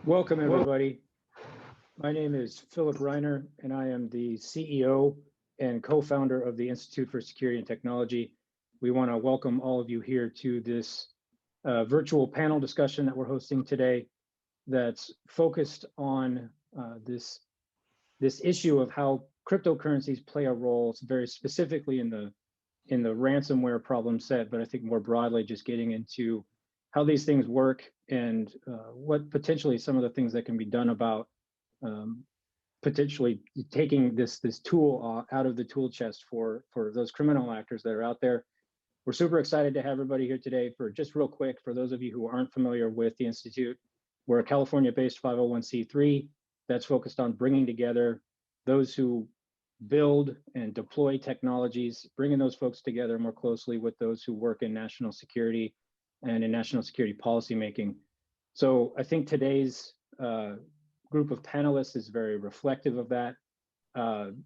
Welcome, everybody. My name is Philip Reiner, and I am the CEO and co-founder of the Institute for Security and Technology. We want to welcome all of you here to this virtual panel discussion that we're hosting today that's focused on this issue of how cryptocurrencies play a role very specifically in the ransomware problem set, but I think more broadly just getting into how these things work and what potentially some of the things that can be done about potentially taking this tool out of the tool chest for those criminal actors that are out there. We're super excited to have everybody here today. For just real quick, for those of you who aren't familiar with the Institute, we're a California-based 501c3 that's focused on bringing together those who build and deploy technologies, bringing those folks together more closely with those who work in national security and in national security policymaking. So I think today's group of panelists is very reflective of that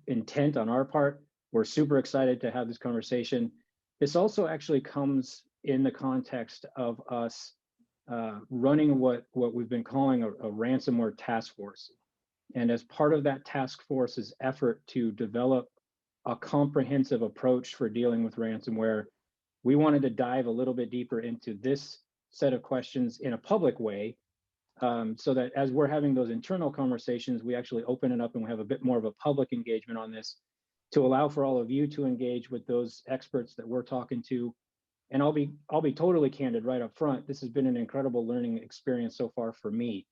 intent on our part. We're super excited to have this conversation. This also actually comes in the context of us running what we've been calling a ransomware task force. And as part of that task force's effort to develop a comprehensive approach for dealing with ransomware, we wanted to dive a little bit deeper into this set of questions in a public way, so that as we're having those internal conversations, we actually open it up and we have a bit more of a public engagement on this to allow for all of you to engage with those experts that we're talking to. And I'll be totally candid right up front. This has been an incredible learning experience so far for me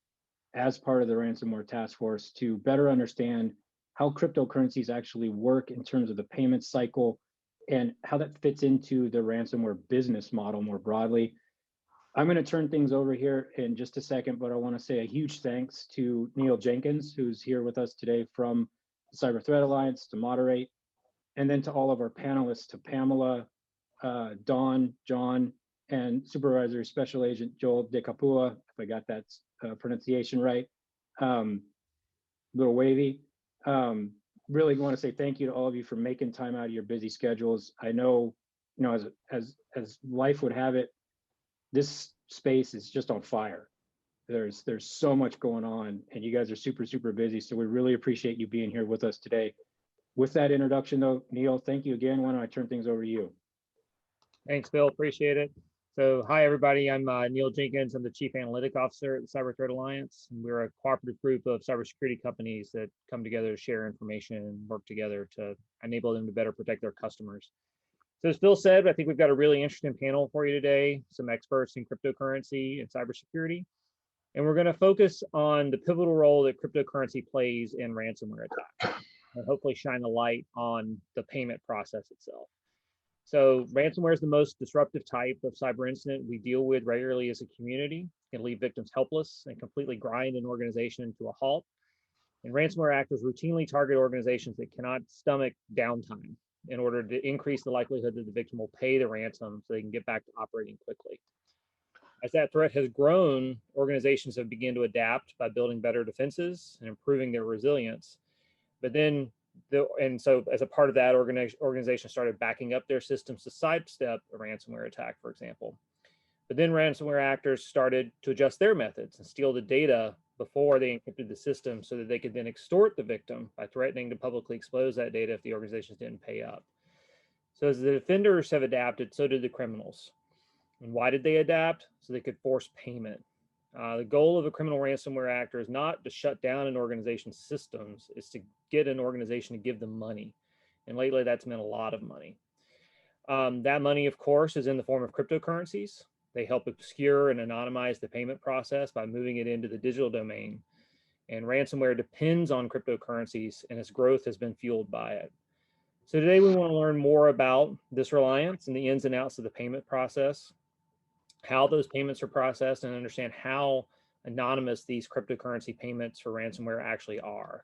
as part of the ransomware task force to better understand how cryptocurrencies actually work in terms of the payment cycle and how that fits into the ransomware business model more broadly. I'm going to turn things over here in just a second, but I want to say a huge thanks to Neil Jenkins, who's here with us today from the Cyber Threat Alliance to moderate, and then to all of our panelists, to Pamela, Dawn, John, and Supervisory Special Agent Joel Decapua, if I got that pronunciation right, little wavy. Really want to say thank you to all of you for making time out of your busy schedules. I know, as life would have it, this space is just on fire. There's so much going on, and you guys are super busy. So we really appreciate you being here with us today. With that introduction, though, Neil, thank you again. Why don't I turn things over to you? Thanks, Bill. Appreciate it. So, hi, everybody. I'm Neil Jenkins. I'm the Chief Analytic Officer at the Cyber Threat Alliance. And we're a cooperative group of cybersecurity companies that come together to share information and work together to enable them to better protect their customers. So, as Bill said, I think we've got a really interesting panel for you today, some experts in cryptocurrency and cybersecurity. And we're going to focus on the pivotal role that cryptocurrency plays in ransomware attacks and hopefully shine a light on the payment process itself. So ransomware is the most disruptive type of cyber incident we deal with regularly as a community. It can leave victims helpless and completely grind an organization to a halt. And ransomware actors routinely target organizations that cannot stomach downtime in order to increase the likelihood that the victim will pay the ransom so they can get back to operating quickly. As that threat has grown, organizations have begun to adapt by building better defenses and improving their resilience. But then so as a part of that, organization started backing up their systems to sidestep a ransomware attack, for example. But then ransomware actors started to adjust their methods and steal the data before they encrypted the system so that they could then extort the victim by threatening to publicly expose that data if the organizations didn't pay up. So as the defenders have adapted, so did the criminals. And why did they adapt? So they could force payment. The goal of a criminal ransomware actor is not to shut down an organization's systems, it's to get an organization to give them money. And lately that's meant a lot of money. That money, of course, is in the form of cryptocurrencies. They help obscure and anonymize the payment process by moving it into the digital domain. And ransomware depends on cryptocurrencies, and its growth has been fueled by it. So today we want to learn more about this reliance and the ins and outs of the payment process, how those payments are processed, and understand how anonymous these cryptocurrency payments for ransomware actually are.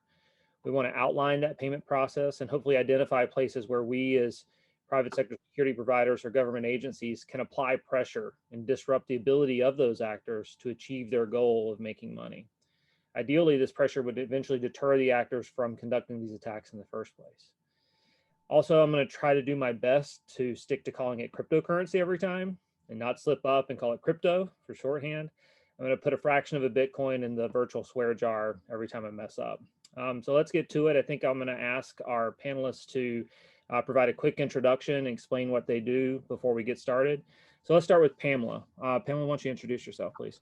We want to outline that payment process and hopefully identify places where we as private sector security providers or government agencies can apply pressure and disrupt the ability of those actors to achieve their goal of making money. Ideally, this pressure would eventually deter the actors from conducting these attacks in the first place. Also, I'm going to try to do my best to stick to calling it cryptocurrency every time and not slip up and call it crypto for shorthand. I'm going to put a fraction of a Bitcoin in the virtual swear jar every time I mess up. So let's get to it. I think I'm going to ask our panelists to provide a quick introduction and explain what they do before we get started. So let's start with Pamela. Pamela, why don't you introduce yourself, please?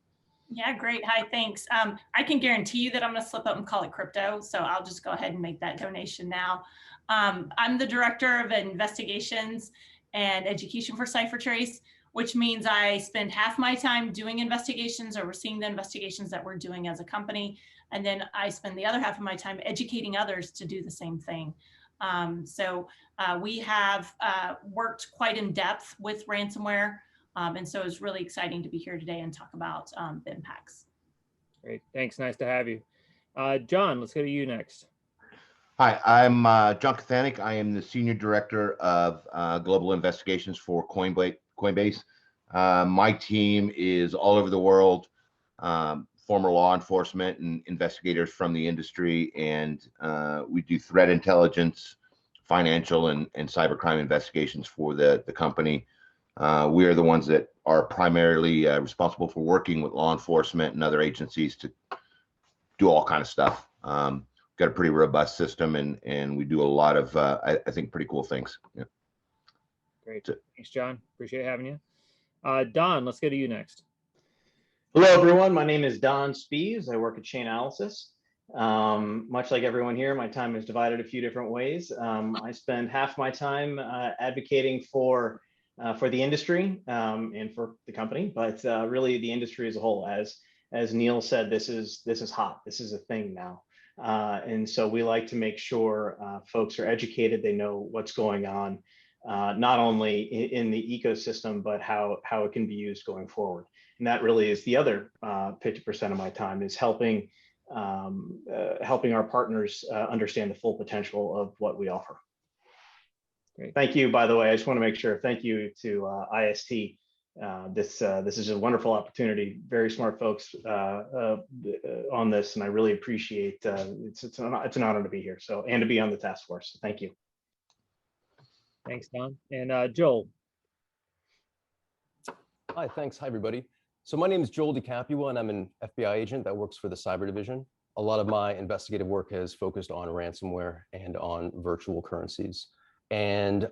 Yeah, great. Hi, thanks. I can guarantee you that I'm going to slip up and call it crypto. So I'll just go ahead and make that donation now. I'm the director of investigations and education for CipherTrace, which means I spend half my time doing investigations, overseeing the investigations that we're doing as a company. And then I spend the other half of my time educating others to do the same thing. We have worked quite in depth with ransomware. And so it's really exciting to be here today and talk about the impacts. Great, thanks, nice to have you. John, let's go to you next. Hi, I'm John Kothanek. I am the Senior Director of Global Investigations for Coinbase. My team is all over the world, former law enforcement and investigators from the industry, and we do threat intelligence, financial and cybercrime investigations for the company. We are the ones that are primarily responsible for working with law enforcement and other agencies to do all kind of stuff. Got a pretty robust system, and we do a lot of, I think, pretty cool things. Yeah. Great. Thanks, John. Appreciate having you. Don, let's go to you next. Hello, everyone. My name is Don Spies. I work at Chainalysis. Much like everyone here, my time is divided a few different ways. I spend half my time advocating for the industry and for the company, but really the industry as a whole. As Neil said, this is hot. This is a thing now. And so we like to make sure folks are educated, they know what's going on, not only in the ecosystem, but how it can be used going forward. And that really is the other 50% of my time, is helping our partners understand the full potential of what we offer. Great. Thank you, by the way. I just want to make sure. Thank you to IST. This is a wonderful opportunity. Very smart folks on this, and I really appreciate. It's an honor to be here. So, and to be on the task force. So thank you. Thanks, Don. And Joel. Hi, thanks. Hi, everybody. So my name is Joel Decapua, and I'm an FBI agent that works for the Cyber Division. A lot of my investigative work has focused on ransomware and on virtual currencies. And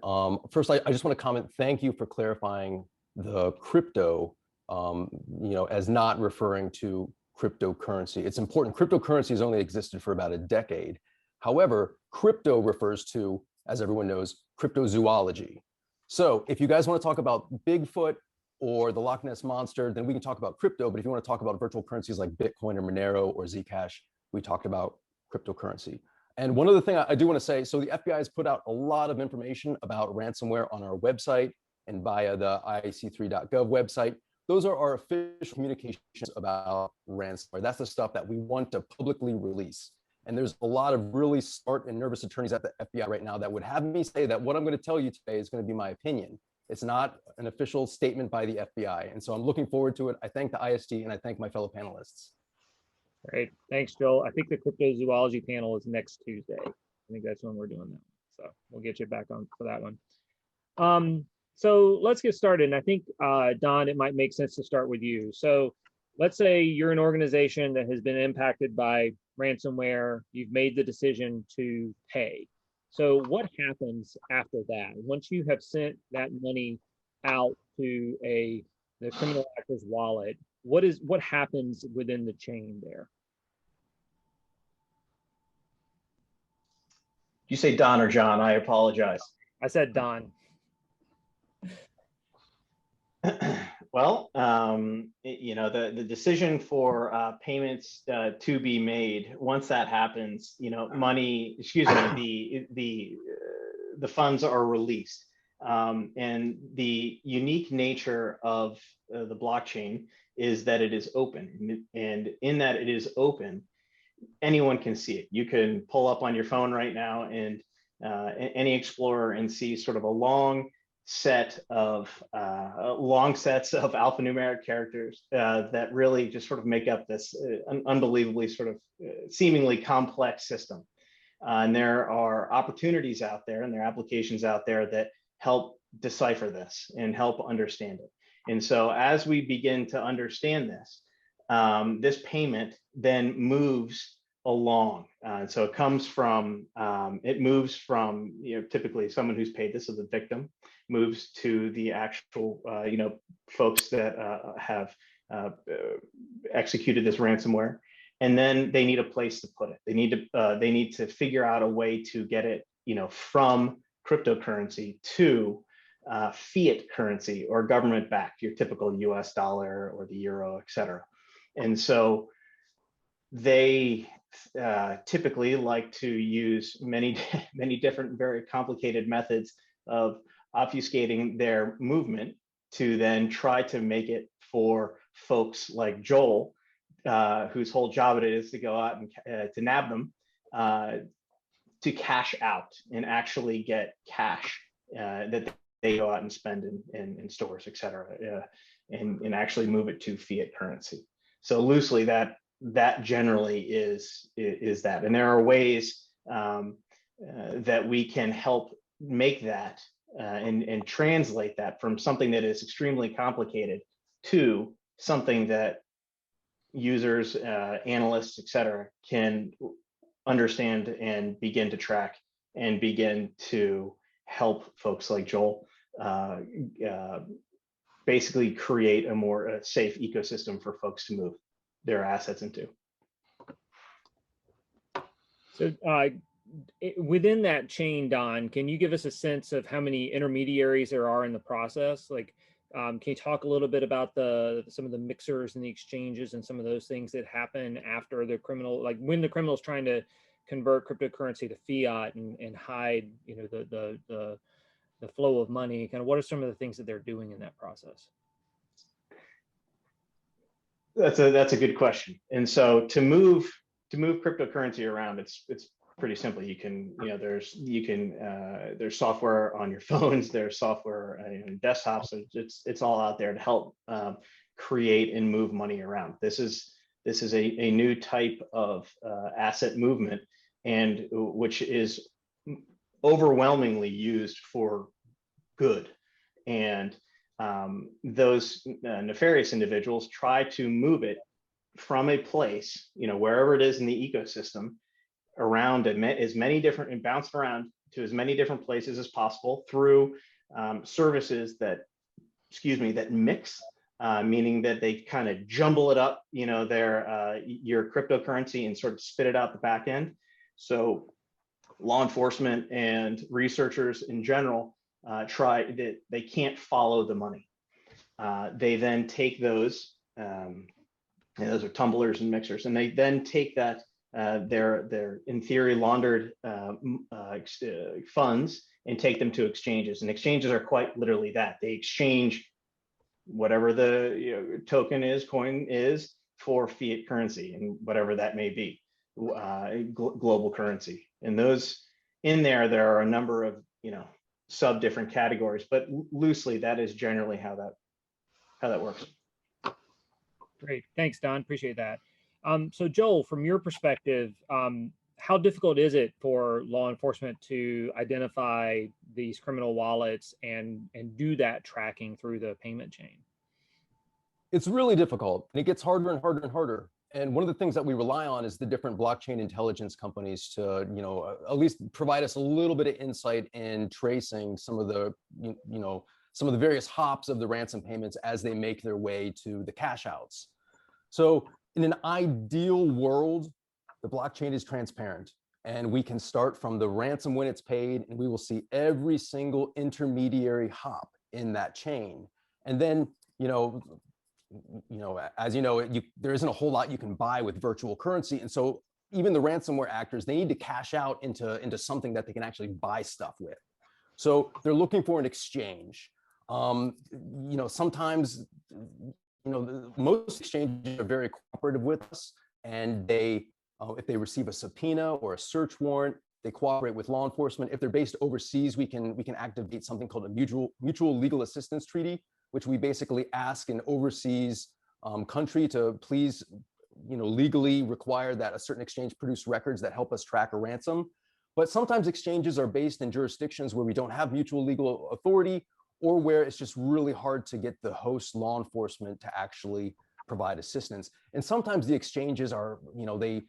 first, I just want to comment, thank you for clarifying the crypto, as not referring to cryptocurrency. It's important. Cryptocurrency has only existed for about a decade. However, crypto refers to, as everyone knows, cryptozoology. So if you guys want to talk about Bigfoot or the Loch Ness Monster, then we can talk about crypto. But if you want to talk about virtual currencies like Bitcoin or Monero or Zcash, we talked about cryptocurrency. And one other thing I do want to say, so the FBI has put out a lot of information about ransomware on our website and via the ic3.gov website. Those are our official communications about ransomware. That's the stuff that we want to publicly release. And there's a lot of really smart and nervous attorneys at the FBI right now that would have me say that what I'm going to tell you today is going to be my opinion. It's not an official statement by the FBI. And so I'm looking forward to it. I thank the IST and I thank my fellow panelists. Great. Thanks, Joel. I think the cryptozoology panel is next Tuesday. I think that's when we're doing that. So we'll get you back on for that one. So let's get started. And I think, Don, it might make sense to start with you. So let's say you're an organization that has been impacted by ransomware. You've made the decision to pay. So what happens after that? Once you have sent that money out to the criminal actor's wallet, what happens within the chain there? Did you say Don or John? I apologize. I said Don. Well, the decision for payments to be made, once that happens, money, the funds are released. And the unique nature of the blockchain is that it is open. And in that it is open, anyone can see it. You can pull up on your phone right now and any explorer and see sort of a long sets of alphanumeric characters that really just sort of make up this unbelievably sort of seemingly complex system. And there are opportunities out there and there are applications out there that help decipher this and help understand it. And so as we begin to understand this, this payment then moves along. So it comes from, it moves from, typically someone who's paid this as a victim, moves to the actual, folks that have executed this ransomware, and then they need a place to put it. They need to figure out a way to get it, from cryptocurrency to fiat currency or government backed, your typical US dollar or the euro, et cetera. And so they typically like to use many different, very complicated methods of obfuscating their movement to then try to make it for folks like Joel, whose whole job it is to go out and to nab them, to cash out and actually get cash that they go out and spend in stores, et cetera, and actually move it to fiat currency. So loosely, that generally is that. And there are ways that we can help make that and translate that from something that is extremely complicated to something that users, analysts, et cetera, can understand and begin to track and begin to help folks like Joel basically create a more safe ecosystem for folks to move their assets into. So within that chain, Don, can you give us a sense of how many intermediaries there are in the process? Like, can you talk a little bit about some of the mixers and the exchanges and some of those things that happen after the criminal, like when the criminal is trying to convert cryptocurrency to fiat and hide, the flow of money? Kind of what are some of the things that they're doing in that process? That's a good question. And so to move cryptocurrency around, it's pretty simple. You can, there's software on your phones, there's software on desktops. So it's all out there to help create and move money around. This is a new type of asset movement, and which is overwhelmingly used for good. And those nefarious individuals try to move it from a place, wherever it is in the ecosystem, around as many different and bounce around to as many different places as possible through services that mix, meaning that they kind of jumble it up, your cryptocurrency, and sort of spit it out the back end. So law enforcement and researchers in general they can't follow the money. They then take those, and those are tumblers and mixers, and they then take that their in theory laundered funds and take them to exchanges. And exchanges are quite literally that. They exchange whatever the coin is for fiat currency, and whatever that may be, global currency. And those in there are a number of sub different categories, but loosely that is generally how that works. Great, thanks, Don. Appreciate that. So Joel, from your perspective, how difficult is it for law enforcement to identify these criminal wallets and do that tracking through the payment chain? It's really difficult, and it gets harder and harder and harder. And one of the things that we rely on is the different blockchain intelligence companies to, at least provide us a little bit of insight in tracing some of the, some of the various hops of the ransom payments as they make their way to the cash outs. So in an ideal world, the blockchain is transparent, and we can start from the ransom when it's paid, and we will see every single intermediary hop in that chain. And then, as there isn't a whole lot you can buy with virtual currency. And so even the ransomware actors, they need to cash out into something that they can actually buy stuff with. So they're looking for an exchange. Sometimes, most exchanges are very cooperative with us, and they, if they receive a subpoena or a search warrant, they cooperate with law enforcement. If they're based overseas, we can activate something called a mutual legal assistance treaty, which we basically ask an overseas country to please, legally require that a certain exchange produce records that help us track a ransom. But sometimes exchanges are based in jurisdictions where we don't have mutual legal authority, or where it's just really hard to get the host law enforcement to actually provide assistance. And sometimes the exchanges are, they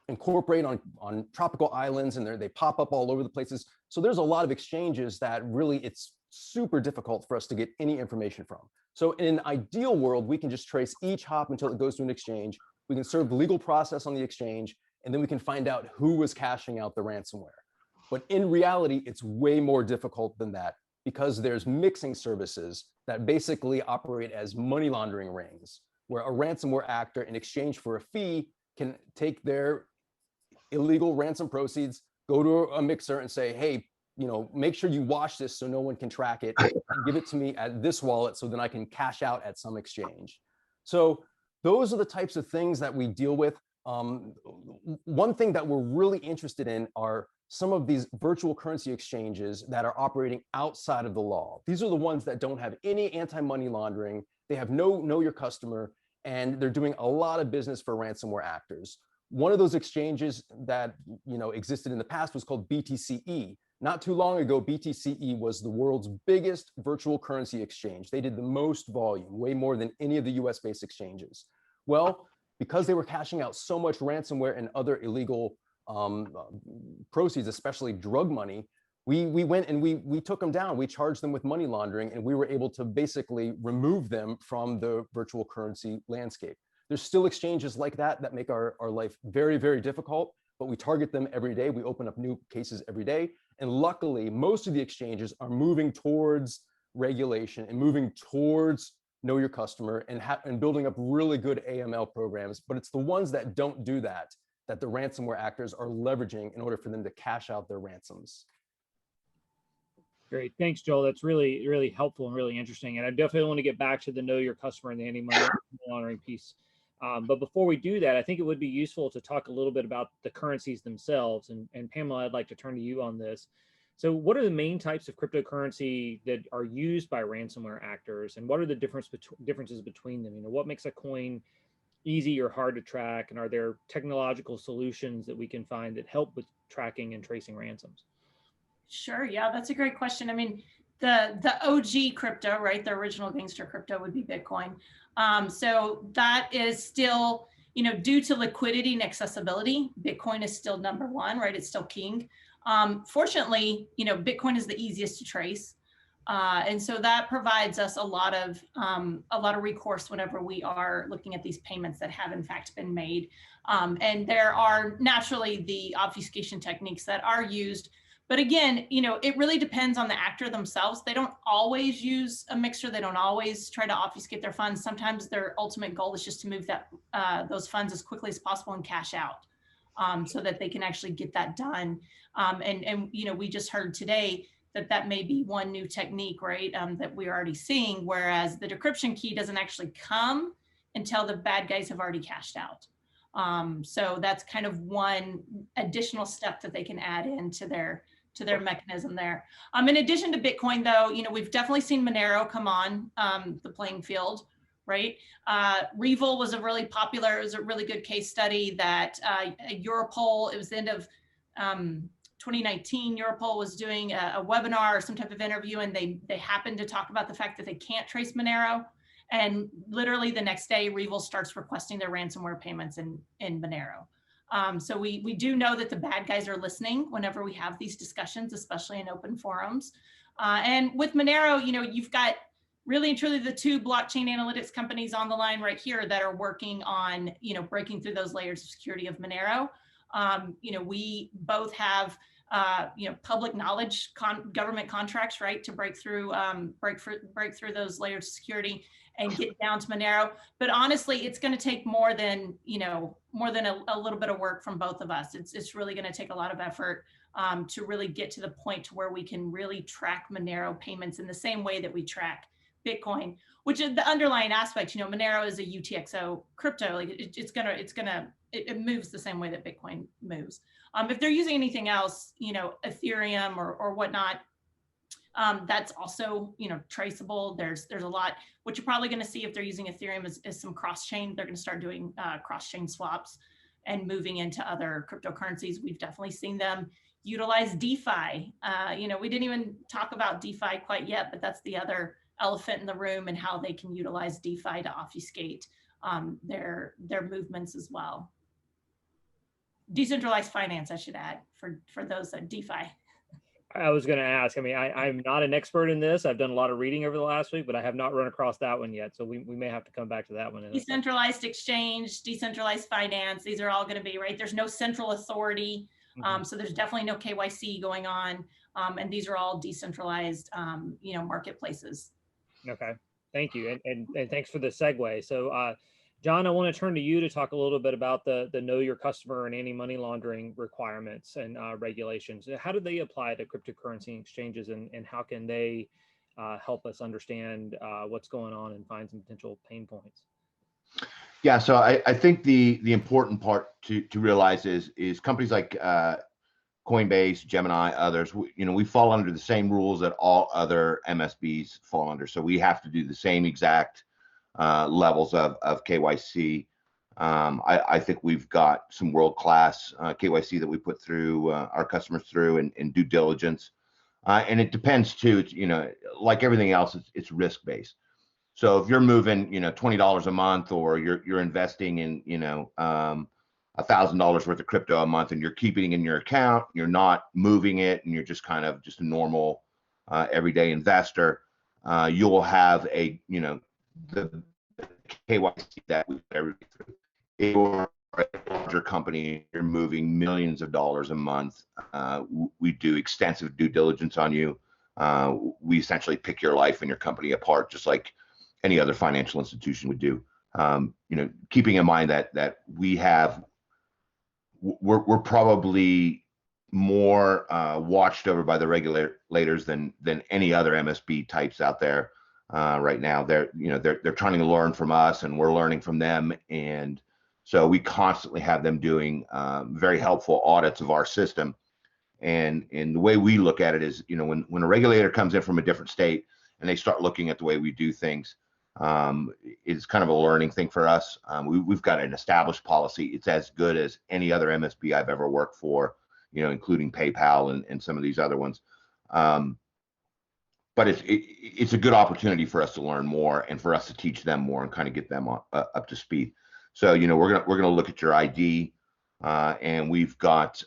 incorporate on tropical islands and they pop up all over the places. So there's a lot of exchanges that really it's super difficult for us to get any information from. So in an ideal world, we can just trace each hop until it goes to an exchange. We can serve the legal process on the exchange, and then we can find out who was cashing out the ransomware. But in reality, it's way more difficult than that because there's mixing services that basically operate as money laundering rings, where a ransomware actor in exchange for a fee can take their illegal ransom proceeds, go to a mixer and say, hey, make sure you wash this so no one can track it, and give it to me at this wallet so then I can cash out at some exchange. So those are the types of things that we deal with. One thing that we're really interested in are some of these virtual currency exchanges that are operating outside of the law. These are the ones that don't have any anti-money laundering. They have no know your customer, and they're doing a lot of business for ransomware actors. One of those exchanges that existed in the past was called BTCE. Not too long ago, BTCE was the world's biggest virtual currency exchange. They did the most volume, way more than any of the US-based exchanges. Well, because they were cashing out so much ransomware and other illegal proceeds, especially drug money, we went and we took them down. We charged them with money laundering, and we were able to basically remove them from the virtual currency landscape. There's still exchanges like that that make our life very, very difficult, but we target them every day. We open up new cases every day. And luckily, most of the exchanges are moving towards regulation and moving towards know your customer and building up really good AML programs. But it's the ones that don't do that the ransomware actors are leveraging in order for them to cash out their ransoms. Great. Thanks, Joel. That's really, really helpful and really interesting. And I definitely want to get back to the know your customer and the anti-money laundering piece. But before we do that, I think it would be useful to talk a little bit about the currencies themselves. And Pamela, I'd like to turn to you on this. So what are the main types of cryptocurrency that are used by ransomware actors? And what are the differences between them? What makes a coin easy or hard to track? And are there technological solutions that we can find that help with tracking and tracing ransoms? Sure. Yeah, that's a great question. I mean, the OG crypto, right? The original gangster crypto would be Bitcoin. So that is still, due to liquidity and accessibility, Bitcoin is still number one, right? It's still king. Fortunately, Bitcoin is the easiest to trace. And so that provides us a lot of recourse whenever we are looking at these payments that have in fact been made. And there are naturally the obfuscation techniques that are used. But again, it really depends on the actor themselves. They don't always use a mixer. They don't always try to obfuscate their funds. Sometimes their ultimate goal is just to move those funds as quickly as possible and cash out so that they can actually get that done. And we just heard today that may be one new technique, right, that we're already seeing, whereas the decryption key doesn't actually come until the bad guys have already cashed out. So that's kind of one additional step that they can add into their mechanism there. In addition to Bitcoin, though, we've definitely seen Monero come on the playing field, right? Revil was a really good case study that Europol, it was the end of 2019, Europol was doing a webinar or some type of interview, and they happened to talk about the fact that they can't trace Monero. And literally the next day, Revil starts requesting their ransomware payments in Monero. So we do know that the bad guys are listening whenever we have these discussions, especially in open forums. And with Monero, you've got really and truly the two blockchain analytics companies on the line right here that are working on, breaking through those layers of security of Monero. We both have, public knowledge government contracts, right, to break through those layers of security and get down to Monero. But honestly, it's going to take more than a little bit of work from both of us. It's really going to take a lot of effort to really get to the point to where we can really track Monero payments in the same way that we track Bitcoin, which is the underlying aspect. Monero is a UTXO crypto. Like it moves the same way that Bitcoin moves. If they're using anything else, Ethereum or whatnot, that's also, traceable. There's a lot. What you're probably going to see if they're using Ethereum is some cross-chain. They're going to start doing cross-chain swaps and moving into other cryptocurrencies. We've definitely seen them utilize DeFi. We didn't even talk about DeFi quite yet, but that's the other elephant in the room and how they can utilize DeFi to obfuscate their movements as well. Decentralized finance, I should add, for those that DeFi. I was going to ask, I mean, I'm not an expert in this. I've done a lot of reading over the last week, but I have not run across that one yet. So we may have to come back to that one. Decentralized exchange, decentralized finance, these are all going to be, right? There's no central authority. So there's definitely no KYC going on. And these are all decentralized, marketplaces. Okay, thank you. And thanks for the segue. So John, I want to turn to you to talk a little bit about the know your customer and anti-money laundering requirements and regulations. How do they apply to cryptocurrency exchanges, and how can they help us understand what's going on and find some potential pain points? Yeah, so I think the important part to realize is companies like Coinbase, Gemini, others, we fall under the same rules that all other MSBs fall under. So we have to do the same exact levels of KYC. I think we've got some world-class KYC that we put through our customers through and due diligence. And it depends too, it's, like everything else, it's risk-based. So if you're moving, $20 a month, or you're investing in, $1,000 worth of crypto a month, and you're keeping it in your account, you're not moving it, and you're just kind of just a normal everyday investor, you'll have the KYC that we put everything through. If you're a larger company, you're moving millions of dollars a month, we do extensive due diligence on you. We essentially pick your life and your company apart, just like any other financial institution would do. Keeping in mind that we're probably more watched over by the regulators than any other MSB types out there right now. They're trying to learn from us, and we're learning from them, and so we constantly have them doing very helpful audits of our system. And the way we look at it is, when a regulator comes in from a different state and they start looking at the way we do things, it's kind of a learning thing for us. We've got an established policy. It's as good as any other MSB I've ever worked for, including PayPal and some of these other ones. But it's a good opportunity for us to learn more and for us to teach them more and kind of get them up to speed. So, we're gonna look at your ID, and we've got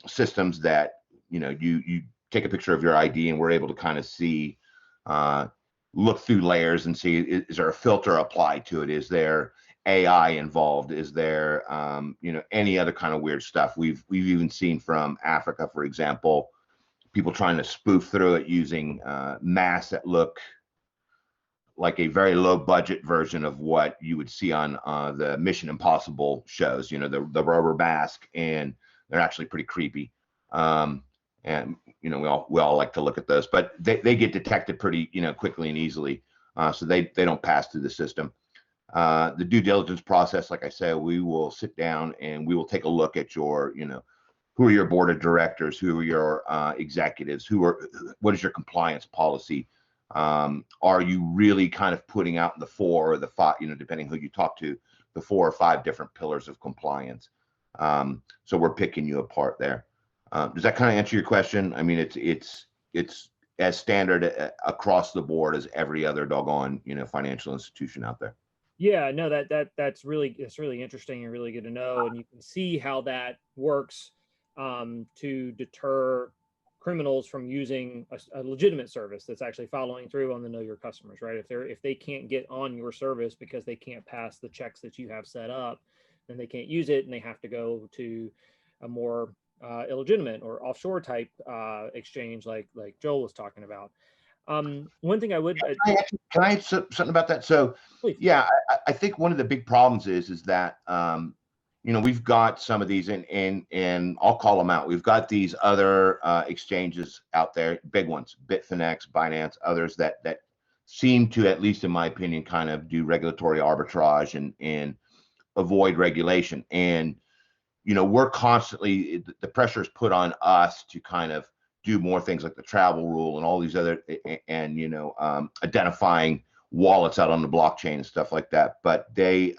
systems that, you take a picture of your ID, and we're able to kind of see, look through layers and see, is there a filter applied to it? Is there AI involved? Is there, any other kind of weird stuff? We've even seen from Africa, for example, people trying to spoof through it using masks that look like a very low budget version of what you would see on the Mission Impossible shows, the rubber mask, and they're actually pretty creepy. And we all like to look at those, but they get detected pretty quickly and easily, so they don't pass through the system. The due diligence process, like I said, we will sit down and we will take a look at your who are your board of directors, who are your executives, what is your compliance policy, are you really kind of putting out the 4 or the 5, depending who you talk to, the 4 or 5 different pillars of compliance. So we're picking you apart there. Does that kind of answer your question? I mean, it's as standard across the board as every other doggone financial institution out there. Yeah, no, that's really interesting and really good to know, and you can see how that works to deter criminals from using a legitimate service that's actually following through on the know your customers, right? If they can't get on your service because they can't pass the checks that you have set up, then they can't use it, and they have to go to a more illegitimate or offshore type exchange like Joel was talking about. One thing I would can I add something about that? So please. Yeah, I think one of the big problems is that we've got some of these and I'll call them out. We've got these other exchanges out there, big ones, Bitfinex, Binance, others that seem to, at least in my opinion, kind of do regulatory arbitrage and avoid regulation. And we're constantly, the pressure is put on us to kind of do more things like the travel rule and all these other, and identifying wallets out on the blockchain and stuff like that. But they,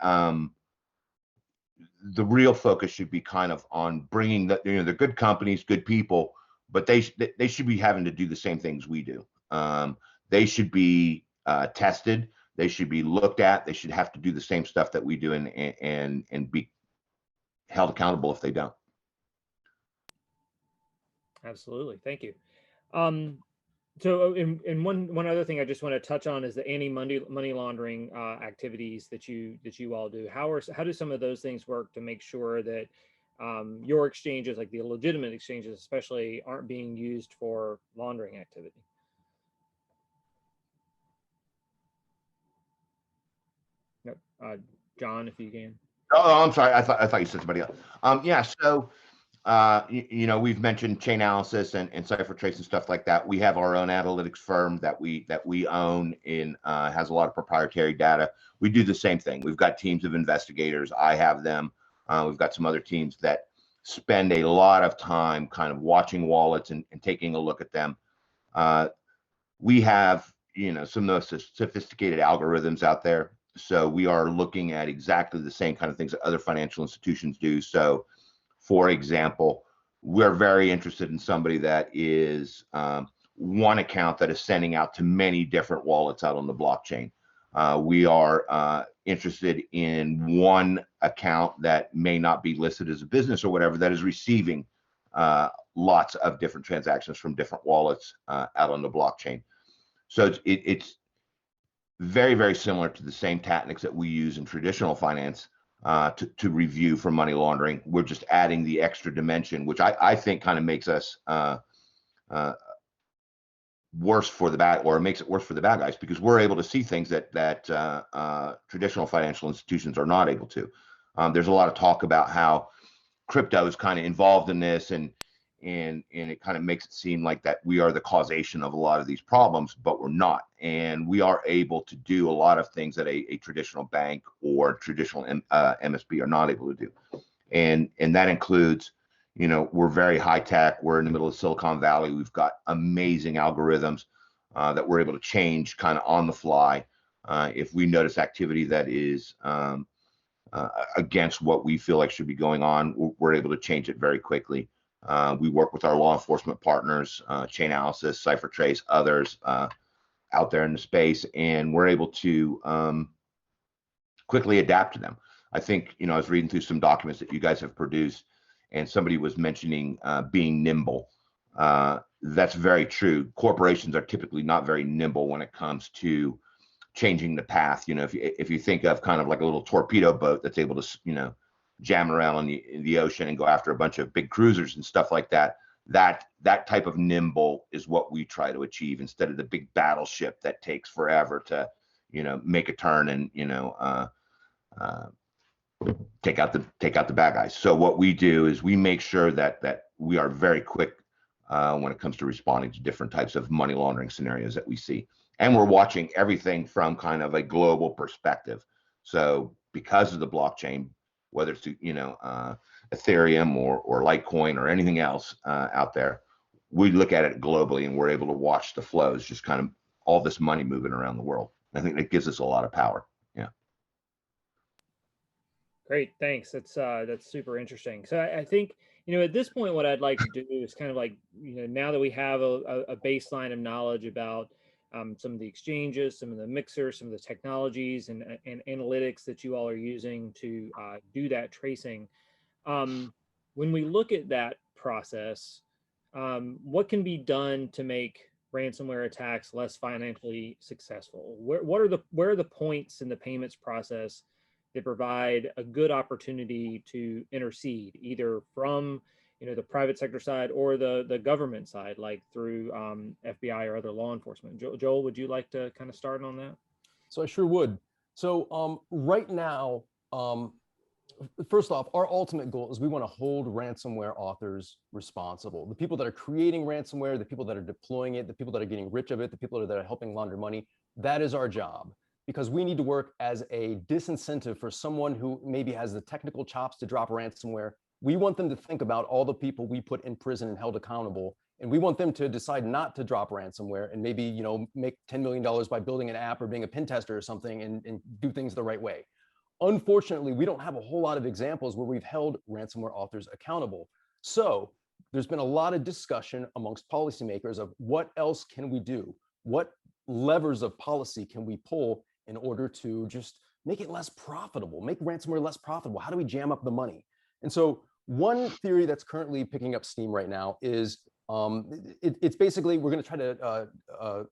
the real focus should be kind of on bringing they're good companies, good people, but they should be having to do the same things we do. They should be tested. They should be looked at. They should have to do the same stuff that we do and be held accountable if they don't. Absolutely. Thank you. So and one other thing I just want to touch on is the anti-money laundering activities that you all do. How do some of those things work to make sure that your exchanges, like the legitimate exchanges especially, aren't being used for laundering activity? No, John, if you can. Oh, I'm sorry. I thought you said somebody else. Yeah. So, we've mentioned Chainalysis and CipherTrace and stuff like that. We have our own analytics firm that we own in has a lot of proprietary data. We do the same thing. We've got teams of investigators. I have them. We've got some other teams that spend a lot of time kind of watching wallets and taking a look at them. We have, some of those sophisticated algorithms out there. So we are looking at exactly the same kind of things that other financial institutions do. So, for example, we're very interested in somebody that is one account that is sending out to many different wallets out on the blockchain. We are interested in one account that may not be listed as a business or whatever that is receiving lots of different transactions from different wallets out on the blockchain. So it's very, very similar to the same tactics that we use in traditional finance to review for money laundering. We're just adding the extra dimension, which I think kind of makes us worse for the bad, or makes it worse for the bad guys, because we're able to see things that traditional financial institutions are not able to. There's a lot of talk about how crypto is kind of involved in this, and it kind of makes it seem like that we are the causation of a lot of these problems, but we're not. And we are able to do a lot of things that a traditional bank or traditional MSP are not able to do. And that includes, we're very high tech. We're in the middle of Silicon Valley. We've got amazing algorithms that we're able to change kind of on the fly. If we notice activity that is against what we feel like should be going on, we're able to change it very quickly. We work with our law enforcement partners, Chainalysis, CipherTrace, others out there in the space, and we're able to quickly adapt to them. I think, I was reading through some documents that you guys have produced, and somebody was mentioning being nimble. That's very true. Corporations are typically not very nimble when it comes to changing the path. If you think of kind of like a little torpedo boat that's able to, jam around in the ocean and go after a bunch of big cruisers and stuff like that. That type of nimble is what we try to achieve, instead of the big battleship that takes forever to, make a turn and, take out the bad guys. So what we do is we make sure that we are very quick when it comes to responding to different types of money laundering scenarios that we see. And we're watching everything from kind of a global perspective. So because of the blockchain, whether it's Ethereum or Litecoin or anything else out there, we look at it globally, and we're able to watch the flows, just kind of all this money moving around the world. I think that gives us a lot of power. Yeah. Great, thanks. That's super interesting. So I think, at this point, what I'd like to do is kind of like, now that we have a baseline of knowledge about some of the exchanges, some of the mixers, some of the technologies and analytics that you all are using to do that tracing. When we look at that process, what can be done to make ransomware attacks less financially successful? Where are the points in the payments process that provide a good opportunity to intercede, either from the private sector side or the government side, like through FBI or other law enforcement? Joel, would you like to kind of start on that? So I sure would. So right now, first off, our ultimate goal is we want to hold ransomware authors responsible. The people that are creating ransomware, the people that are deploying it, the people that are getting rich of it, the people that are helping launder money. That is our job, because we need to work as a disincentive for someone who maybe has the technical chops to drop ransomware. We want them to think about all the people we put in prison and held accountable, and we want them to decide not to drop ransomware and maybe make $10 million by building an app or being a pen tester or something and do things the right way. Unfortunately, we don't have a whole lot of examples where we've held ransomware authors accountable. So there's been a lot of discussion amongst policymakers of what else can we do? What levers of policy can we pull in order to just make it less profitable, make ransomware less profitable? How do we jam up the money? And so one theory that's currently picking up steam right now is it's basically we're going to try to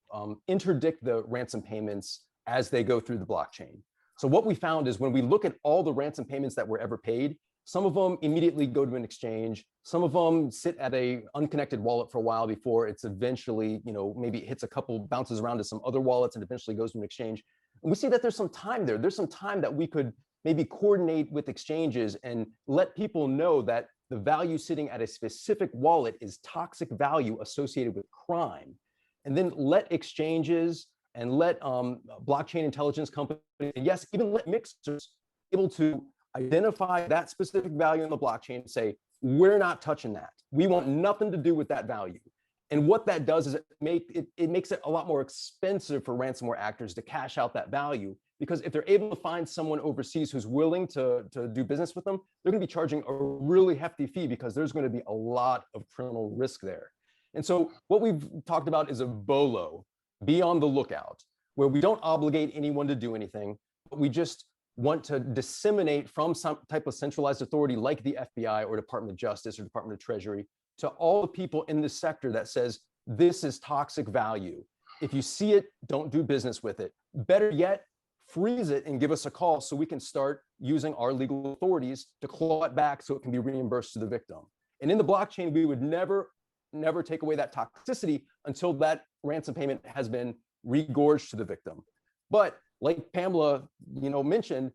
interdict the ransom payments as they go through the blockchain. So what we found is when we look at all the ransom payments that were ever paid, some of them immediately go to an exchange. Some of them sit at a unconnected wallet for a while before it's eventually, maybe it hits a couple, bounces around to some other wallets and eventually goes to an exchange. And we see that there's some time there. There's some time that we could maybe coordinate with exchanges and let people know that the value sitting at a specific wallet is toxic value associated with crime. And then let exchanges and let blockchain intelligence companies, and yes, even let mixers able to identify that specific value in the blockchain and say, we're not touching that. We want nothing to do with that value. And what that does is it makes it a lot more expensive for ransomware actors to cash out that value, because if they're able to find someone overseas who's willing to do business with them, they're going to be charging a really hefty fee because there's going to be a lot of criminal risk there. And so what we've talked about is a BOLO, be on the lookout, where we don't obligate anyone to do anything, but we just want to disseminate from some type of centralized authority like the FBI or Department of Justice or Department of Treasury to all the people in this sector that says, this is toxic value. If you see it, don't do business with it. Better yet, freeze it and give us a call so we can start using our legal authorities to claw it back so it can be reimbursed to the victim. And in the blockchain, we would never take away that toxicity until that ransom payment has been regorged to the victim. But like Pamela, mentioned,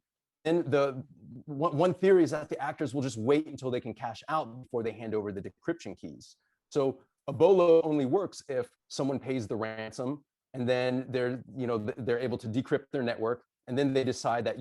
and the one theory is that the actors will just wait until they can cash out before they hand over the decryption keys. So a BOLO only works if someone pays the ransom and then they're able to decrypt their network, and then they decide that,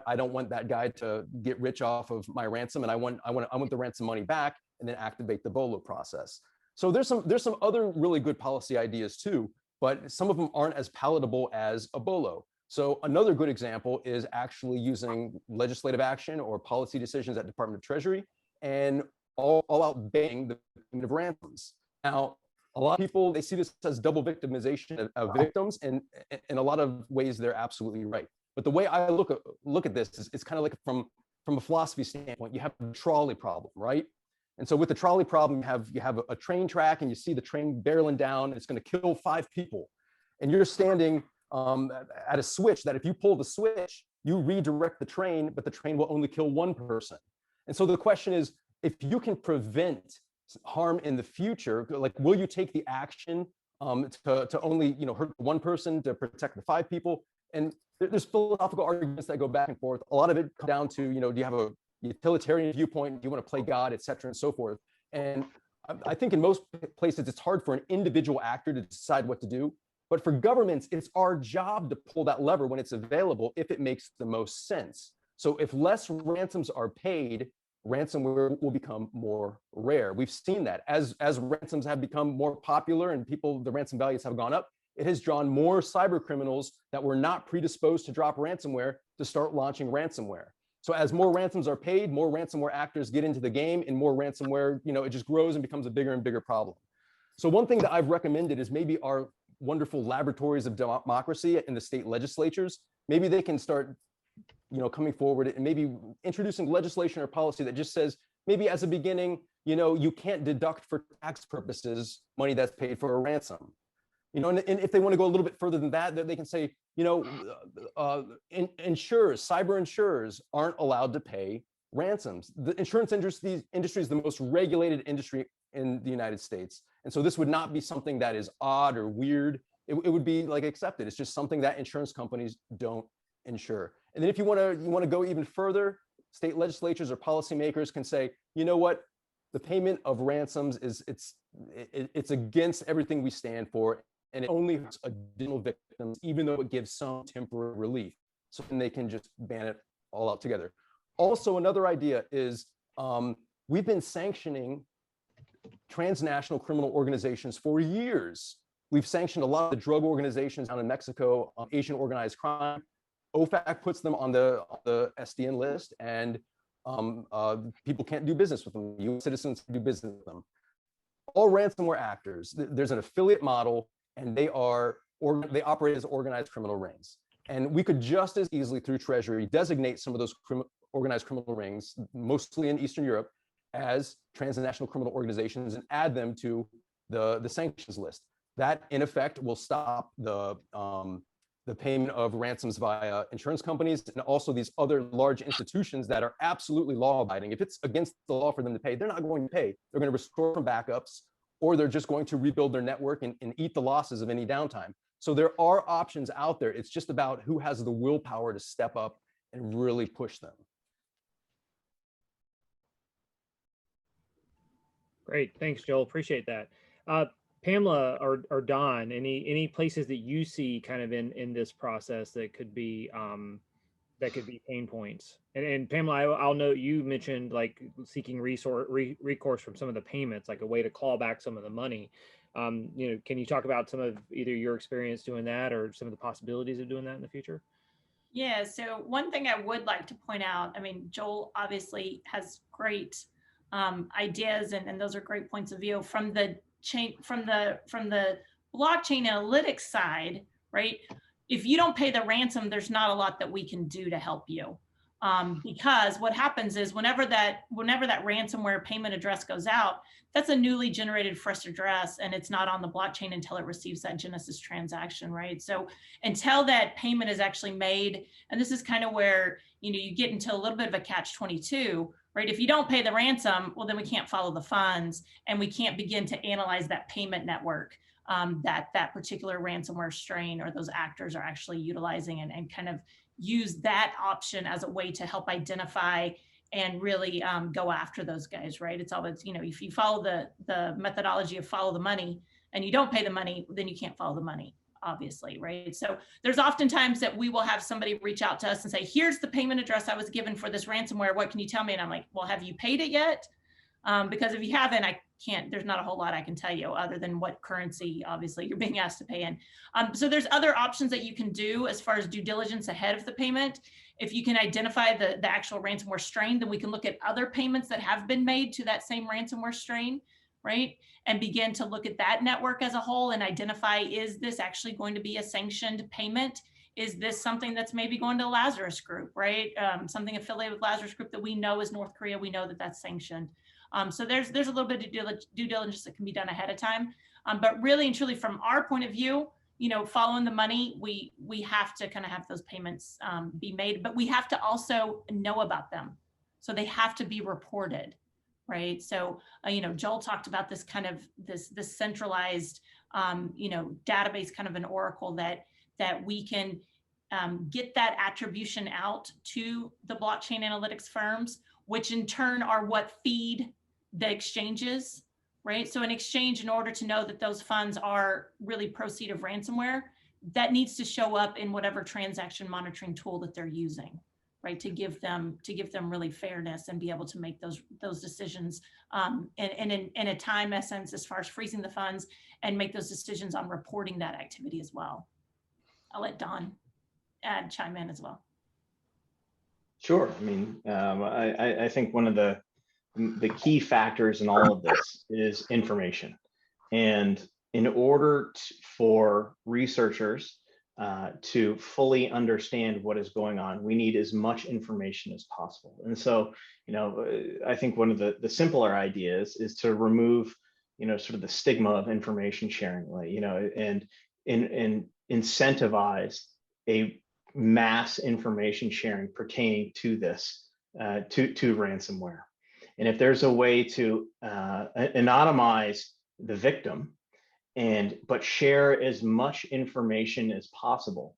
I don't want that guy to get rich off of my ransom, and I want the ransom money back, and then activate the BOLO process. So there's some other really good policy ideas too, but some of them aren't as palatable as a BOLO. So another good example is actually using legislative action or policy decisions at Department of Treasury and all out banning the payment of ransoms. Now, a lot of people, they see this as double victimization of victims, and in a lot of ways, they're absolutely right. But the way I look at this is it's kind of like from a philosophy standpoint, you have the trolley problem, right? And so with the trolley problem, you have a train track and you see the train barreling down, and it's going to kill 5 people. And you're standing at a switch that if you pull the switch, you redirect the train, but the train will only kill 1 person. And so the question is, if you can prevent harm in the future, like, will you take the action to only hurt 1 person to protect the 5 people? And there's philosophical arguments that go back and forth. A lot of it comes down to, do you have a utilitarian viewpoint? Do you want to play God, et cetera, and so forth? And I think in most places, it's hard for an individual actor to decide what to do. But for governments, it's our job to pull that lever when it's available, if it makes the most sense. So if less ransoms are paid, ransomware will become more rare. We've seen that as ransoms have become more popular and the ransom values have gone up, it has drawn more cyber criminals that were not predisposed to drop ransomware to start launching ransomware. So as more ransoms are paid, more ransomware actors get into the game, and more ransomware, it just grows and becomes a bigger and bigger problem. So one thing that I've recommended is maybe our wonderful laboratories of democracy in the state legislatures, maybe they can start, coming forward and maybe introducing legislation or policy that just says, maybe as a beginning, you can't deduct for tax purposes money that's paid for a ransom. And if they want to go a little bit further than that, they can say, insurers, cyber insurers aren't allowed to pay ransoms. The insurance industry is the most regulated industry in the United States. And so this would not be something that is odd or weird. It would be like accepted. It's just something that insurance companies don't insure. And then if you want to go even further, state legislatures or policymakers can say, what, the payment of ransoms it's against everything we stand for, and it only hurts additional victims, even though it gives some temporary relief. So then they can just ban it all out together. Also, another idea is we've been sanctioning transnational criminal organizations for years. We've sanctioned a lot of the drug organizations down in Mexico, Asian organized crime. OFAC puts them on the SDN list, and people can't do business with them. U.S. citizens can do business with them. All ransomware actors, there's an affiliate model, and they are or they operate as organized criminal rings. And we could just as easily, through Treasury, designate some of those organized criminal rings, mostly in Eastern Europe, as transnational criminal organizations and add them to the sanctions list. That, in effect, will stop the payment of ransoms via insurance companies and also these other large institutions that are absolutely law-abiding. If it's against the law for them to pay, they're not going to pay. They're going to restore from backups, or they're just going to rebuild their network and eat the losses of any downtime. So there are options out there. It's just about who has the willpower to step up and really push them. Great, thanks, Joel. Appreciate that. Pamela or Don, any places that you see kind of in this process that could be pain points? And Pamela, I'll note you mentioned like seeking recourse from some of the payments, like a way to claw back some of the money. Can you talk about some of either your experience doing that or some of the possibilities of doing that in the future? Yeah, so one thing I would like to point out, I mean, Joel obviously has great ideas, and those are great points of view from the blockchain analytics side, right? If you don't pay the ransom, there's not a lot that we can do to help you, because what happens is whenever that ransomware payment address goes out, that's a newly generated fresh address, and it's not on the blockchain until it receives that Genesis transaction, right? So until that payment is actually made, and this is kind of where you get into a little bit of a catch-22. Right? If you don't pay the ransom, well, then we can't follow the funds, and we can't begin to analyze that payment network that particular ransomware strain or those actors are actually utilizing, and kind of use that option as a way to help identify and really go after those guys, right? It's always, if you follow the methodology of follow the money and you don't pay the money, then you can't follow the money, obviously, right? So there's oftentimes that we will have somebody reach out to us and say, here's the payment address I was given for this ransomware. What can you tell me? And I'm like, well, have you paid it yet? Because if you haven't, there's not a whole lot I can tell you other than what currency, obviously, you're being asked to pay in. So there's other options that you can do as far as due diligence ahead of the payment. If you can identify the actual ransomware strain, then we can look at other payments that have been made to that same ransomware strain, right? And begin to look at that network as a whole and identify, is this actually going to be a sanctioned payment? Is this something that's maybe going to Lazarus Group, right? Something affiliated with Lazarus Group that we know is North Korea. We know that that's sanctioned. So there's a little bit of due diligence that can be done ahead of time. But really and truly from our point of view, following the money, we have to kind of have those payments be made, but we have to also know about them. So they have to be reported. Right. So, Joel talked about this kind of this centralized, database, kind of an oracle that we can get that attribution out to the blockchain analytics firms, which in turn are what feed the exchanges. Right. So an exchange, in order to know that those funds are really proceed of ransomware, that needs to show up in whatever transaction monitoring tool that they're using. Right, to give them really fairness and be able to make those decisions in a time essence as far as freezing the funds, and make those decisions on reporting that activity as well. I'll let Don chime in as well. Sure. I mean, I think one of the key factors in all of this is information, and in order for researchers to fully understand what is going on, we need as much information as possible. And so, I think one of the simpler ideas is to remove, sort of the stigma of information sharing, and incentivize a mass information sharing pertaining to this, to ransomware. And if there's a way to anonymize the victim, but share as much information as possible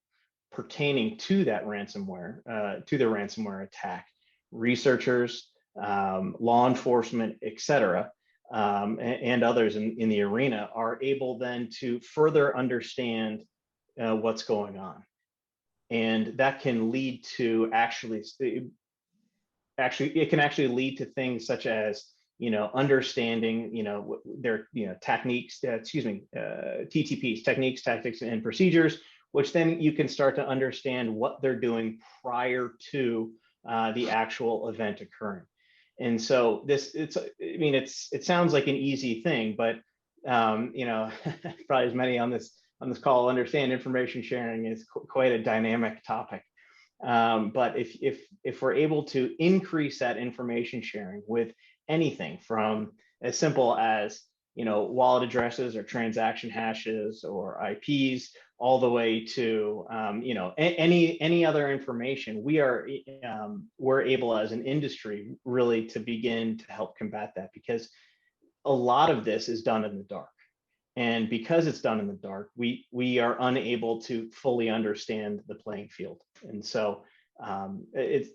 pertaining to that ransomware, to the ransomware attack, researchers, law enforcement, et cetera, and others in the arena are able then to further understand what's going on. And that can lead to it can actually lead to things such as, understanding, their, techniques, TTPs, techniques, tactics, and procedures, which then you can start to understand what they're doing prior to the actual event occurring. And so it sounds like an easy thing, but, probably as many on this on this call understand information sharing is quite a dynamic topic. But if we're able to increase that information sharing with anything from as simple as, you know, wallet addresses or transaction hashes or IPs, all the way to, you know, any other information, we're able as an industry really to begin to help combat that, because a lot of this is done in the dark. And because it's done in the dark, we are unable to fully understand the playing field. And so it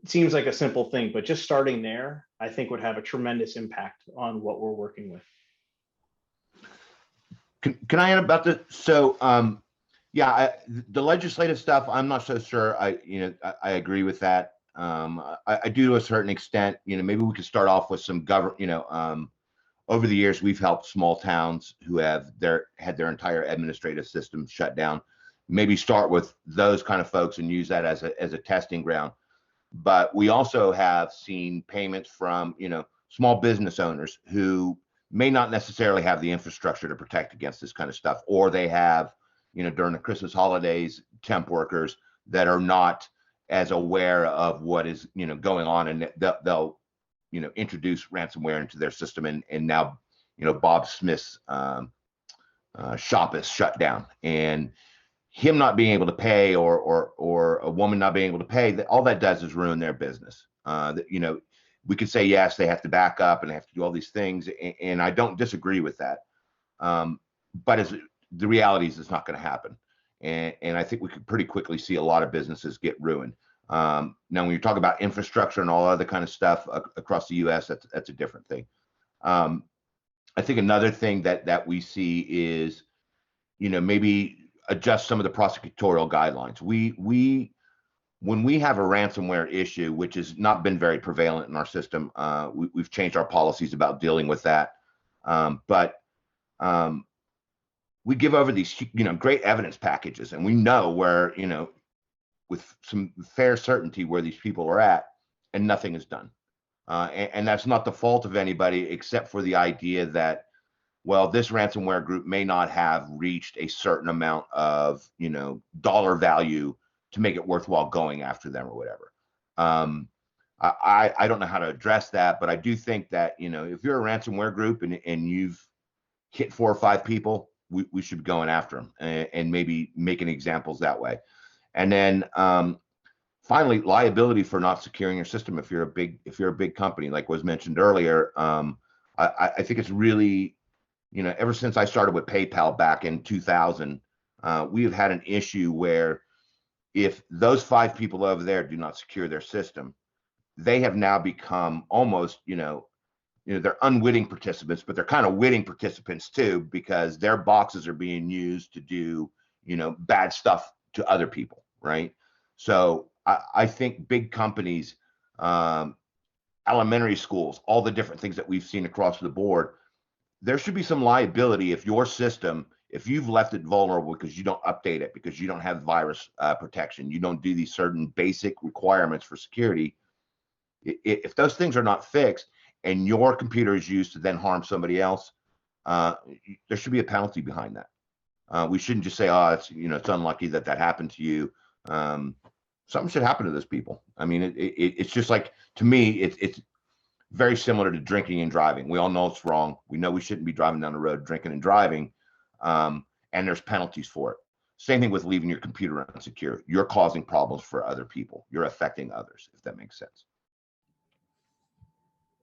seems like a simple thing, but just starting there, I think would have a tremendous impact on what we're working with. Can I add about this? So, yeah, the legislative stuff, I'm not so sure. I agree with that. I do to a certain extent. You know, maybe we could start off with some over the years, we've helped small towns who had their entire administrative system shut down. Maybe start with those kind of folks and use that as a testing ground. But we also have seen payments from, you know, small business owners who may not necessarily have the infrastructure to protect against this kind of stuff, or they have, you know, during the Christmas holidays, temp workers that are not as aware of what is, you know, going on, and they'll you know, introduce ransomware into their system, and now, you know, Bob Smith's shop is shut down, and him not being able to pay, or a woman not being able to pay, all that does is ruin their business. You know, we could say, yes, they have to back up and they have to do all these things, and I don't disagree with that. But as the reality is, it's not going to happen, and I think we could pretty quickly see a lot of businesses get ruined. Now, when you talk about infrastructure and all other kind of stuff across the U.S., that's a different thing. I think another thing that we see is, you know, maybe adjust some of the prosecutorial guidelines. When we have a ransomware issue, which has not been very prevalent in our system, we've changed our policies about dealing with that. But we give over these, you know, great evidence packages, and we know where, you know, with some fair certainty where these people are at, and nothing is done. And that's not the fault of anybody, except for the idea that, well, this ransomware group may not have reached a certain amount of, you know, dollar value to make it worthwhile going after them or whatever. I don't know how to address that, but I do think that, you know, if you're a ransomware group and you've hit 4 or 5 people, we should be going after them and maybe making examples that way. And then finally, liability for not securing your system. If you're a big company, like was mentioned earlier, I think it's really, you know, ever since I started with PayPal back in 2000, we have had an issue where if those 5 people over there do not secure their system, they have now become almost, you know, they're unwitting participants, but they're kind of witting participants too, because their boxes are being used to do, you know, bad stuff to other people, right? So I think big companies, elementary schools, all the different things that we've seen across the board, there should be some liability if your system, if you've left it vulnerable because you don't update it, because you don't have virus protection, you don't do these certain basic requirements for security. If those things are not fixed and your computer is used to then harm somebody else, there should be a penalty behind that. We shouldn't just say, oh, it's, you know, it's unlucky that happened to you. Something should happen to those people. I mean, it's just like, to me, it's very similar to drinking and driving. We all know it's wrong. We know we shouldn't be driving down the road drinking and driving, and there's penalties for it. Same thing with leaving your computer unsecure. You're causing problems for other people. You're affecting others, if that makes sense.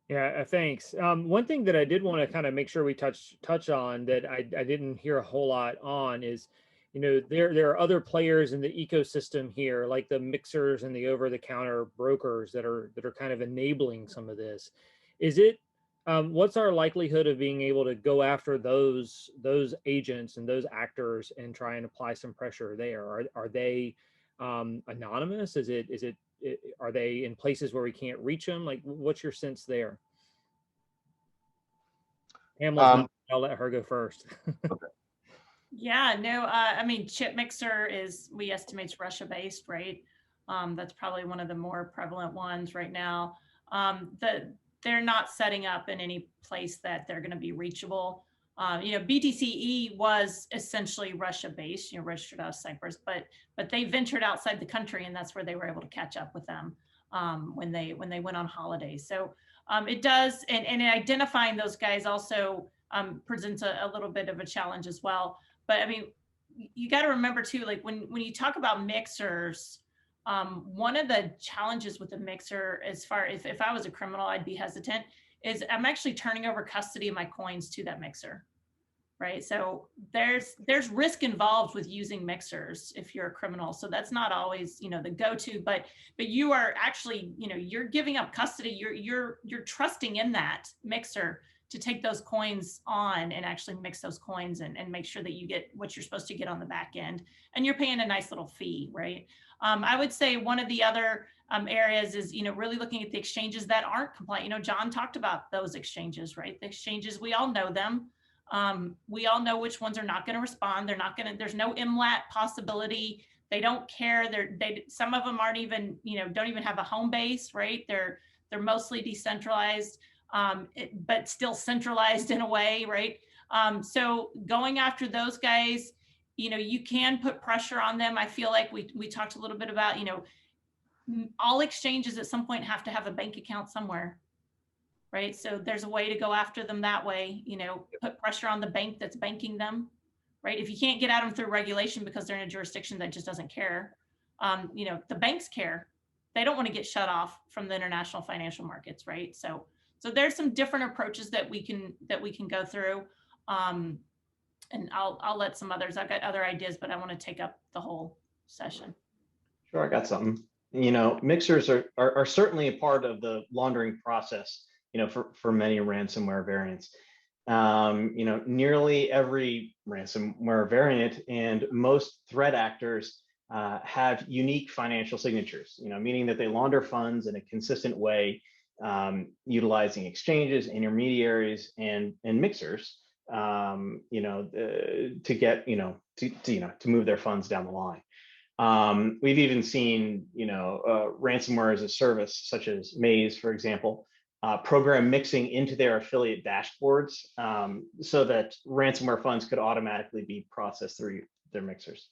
Yeah, thanks. One thing that I did want to kind of make sure we touch on that I didn't hear a whole lot on is, you know, there are other players in the ecosystem here, like the mixers and the over-the-counter brokers that are kind of enabling some of this. Is it what's our likelihood of being able to go after those agents and those actors and try and apply some pressure there? Are they anonymous? Are they in places where we can't reach them? Like, what's your sense there? Pamela, I'll let her go first. Okay. Yeah, no, I mean, chip mixer we estimate it's Russia-based, right? That's probably one of the more prevalent ones right now. They're not setting up in any place that they're going to be reachable. BTCE was essentially Russia-based, registered out of Cyprus, but they ventured outside the country, and that's where they were able to catch up with them when they went on holidays. So it does, and identifying those guys also presents a little bit of a challenge as well. But I mean, you got to remember too, like when you talk about mixers, one of the challenges with the mixer, as far as if I was a criminal, I'd be hesitant, is I'm actually turning over custody of my coins to that mixer, right? So there's risk involved with using mixers if you're a criminal. So that's not always, the go-to, but you are actually, you're giving up custody. You're trusting in that mixer to take those coins on and actually mix those coins and make sure that you get what you're supposed to get on the back end. And you're paying a nice little fee, right? I would say one of the other areas is, really looking at the exchanges that aren't compliant. John talked about those exchanges, right? The exchanges, we all know them. We all know which ones are not going to respond. They're not going to, there's no MLAT possibility. They don't care. Some of them aren't even, don't even have a home base, right? They're mostly decentralized, but still centralized in a way, right? So going after those guys, you can put pressure on them. I feel like we talked a little bit about, all exchanges at some point have to have a bank account somewhere, right? So there's a way to go after them that way, put pressure on the bank that's banking them, right? If you can't get at them through regulation because they're in a jurisdiction that just doesn't care, the banks care. They don't want to get shut off from the international financial markets, right? So there's some different approaches that we can go through. And I'll let some others, I've got other ideas, but I want to take up the whole session. Sure, I got something. Mixers are certainly a part of the laundering process, for many ransomware variants. Nearly every ransomware variant and most threat actors have unique financial signatures, meaning that they launder funds in a consistent way, utilizing exchanges, intermediaries, and mixers, to get, to move their funds down the line. We've even seen, ransomware as a service, such as Maze, for example, program mixing into their affiliate dashboards so that ransomware funds could automatically be processed through their mixers.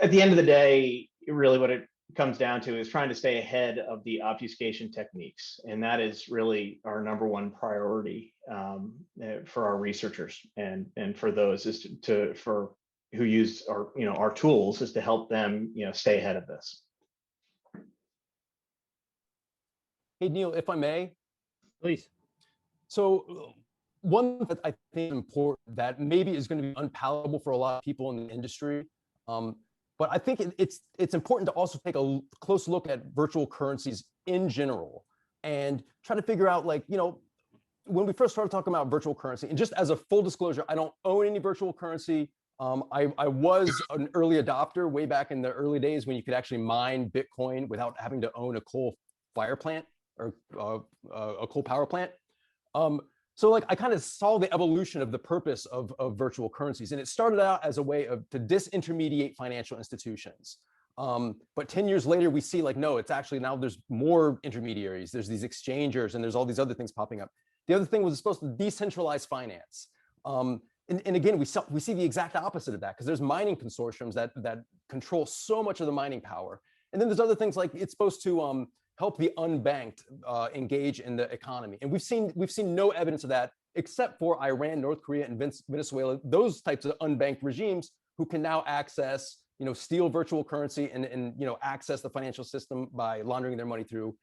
At the end of the day, really what it comes down to is trying to stay ahead of the obfuscation techniques. And that is really our number one priority for our researchers and for those is for who use our tools is to help them, stay ahead of this. Hey, Neil, if I may. Please. So one that I think is important that maybe is going to be unpalatable for a lot of people in the industry, but I think it's important to also take a close look at virtual currencies in general and try to figure out, like, when we first started talking about virtual currency, and just as a full disclosure, I don't own any virtual currency. I was an early adopter way back in the early days when you could actually mine Bitcoin without having to own a coal fire plant or a coal power plant. So like I kind of saw the evolution of the purpose of virtual currencies, and it started out as a way to disintermediate financial institutions. But 10 years later, we see like, no, it's actually now there's more intermediaries, there's these exchangers, and there's all these other things popping up. The other thing was supposed to decentralize finance. And again, we see the exact opposite of that because there's mining consortiums that control so much of the mining power. And then there's other things like it's supposed to help the unbanked engage in the economy. And we've seen no evidence of that except for Iran, North Korea, and Venezuela, those types of unbanked regimes who can now access, steal virtual currency and access the financial system by laundering their money through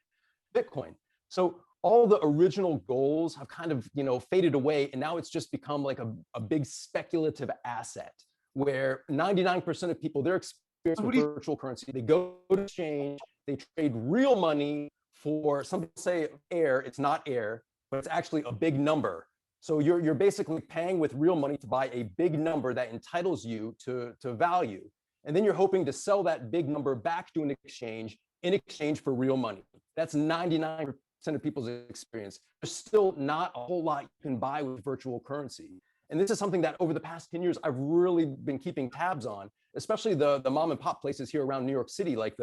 Bitcoin. So all the original goals have kind of, faded away. And now it's just become like a big speculative asset where 99% of people, their experience with virtual currency, they go to exchange, they trade real money for, some people say air, it's not air, but it's actually a big number. So you're basically paying with real money to buy a big number that entitles you to value. And then you're hoping to sell that big number back to an exchange in exchange for real money. That's 99% of people's experience. There's still not a whole lot you can buy with virtual currency. And this is something that over the past 10 years, I've really been keeping tabs on, especially the mom and pop places here around New York City, like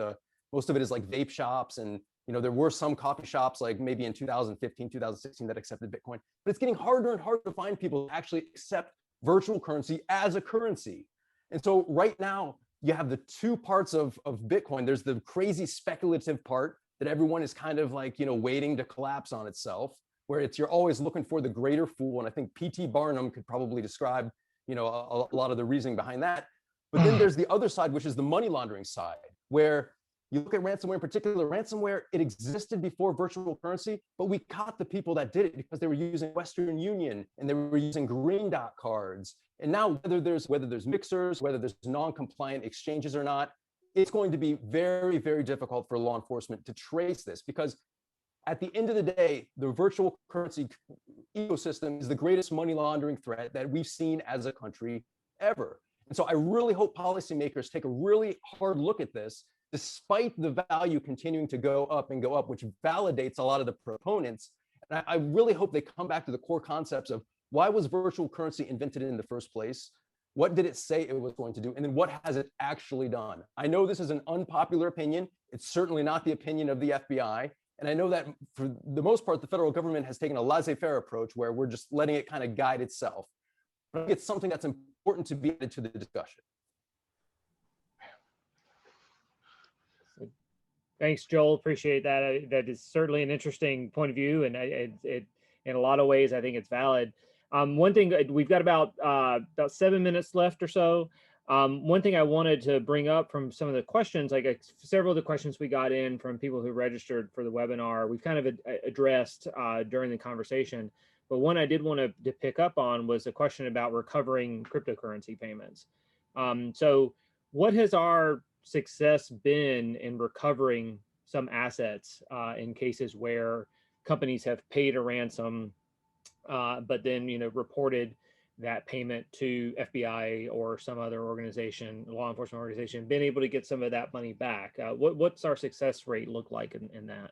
most of it is like vape shops and There were some coffee shops like maybe in 2015, 2016 that accepted Bitcoin, but it's getting harder and harder to find people who actually accept virtual currency as a currency. And so right now you have the two parts of Bitcoin. There's the crazy speculative part that everyone is kind of like, waiting to collapse on itself, where you're always looking for the greater fool. And I think P.T. Barnum could probably describe, a lot of the reasoning behind that. But then there's the other side, which is the money laundering side, where you look at ransomware in particular. Ransomware, it existed before virtual currency, but we caught the people that did it because they were using Western Union and they were using green dot cards. And now whether there's mixers, whether there's non-compliant exchanges or not, it's going to be very, very difficult for law enforcement to trace this, because at the end of the day, the virtual currency ecosystem is the greatest money laundering threat that we've seen as a country ever. And so I really hope policymakers take a really hard look at this, despite the value continuing to go up and go up, which validates a lot of the proponents. And I really hope they come back to the core concepts of why was virtual currency invented in the first place? What did it say it was going to do? And then what has it actually done? I know this is an unpopular opinion. It's certainly not the opinion of the FBI. And I know that for the most part, the federal government has taken a laissez-faire approach where we're just letting it kind of guide itself. But I think it's something that's important to be added to the discussion. Thanks, Joel. Appreciate that. That is certainly an interesting point of view, and it in a lot of ways, I think it's valid. One thing, we've got about 7 minutes left or so. One thing I wanted to bring up from some of the questions, like several of the questions we got in from people who registered for the webinar, we've kind of addressed during the conversation. But one I did want to pick up on was a question about recovering cryptocurrency payments. So what has our success been in recovering some assets in cases where companies have paid a ransom, but then reported that payment to FBI or some other organization, law enforcement organization, been able to get some of that money back? What's our success rate look like in that?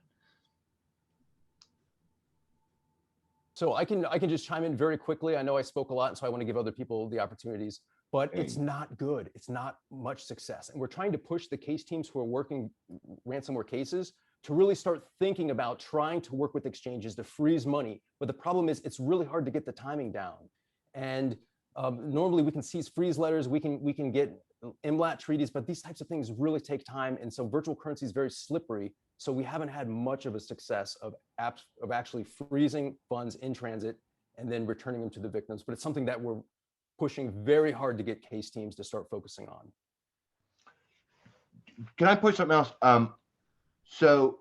So I can just chime in very quickly. I know I spoke a lot, and so I want to give other people the opportunities, but it's not good. It's not much success. And we're trying to push the case teams who are working ransomware cases to really start thinking about trying to work with exchanges to freeze money. But the problem is it's really hard to get the timing down. And normally we can seize freeze letters, we can get MLAT treaties, but these types of things really take time. And so virtual currency is very slippery. So we haven't had much of a success of actually freezing funds in transit and then returning them to the victims. But it's something that we're pushing very hard to get case teams to start focusing on. Can I push something else? So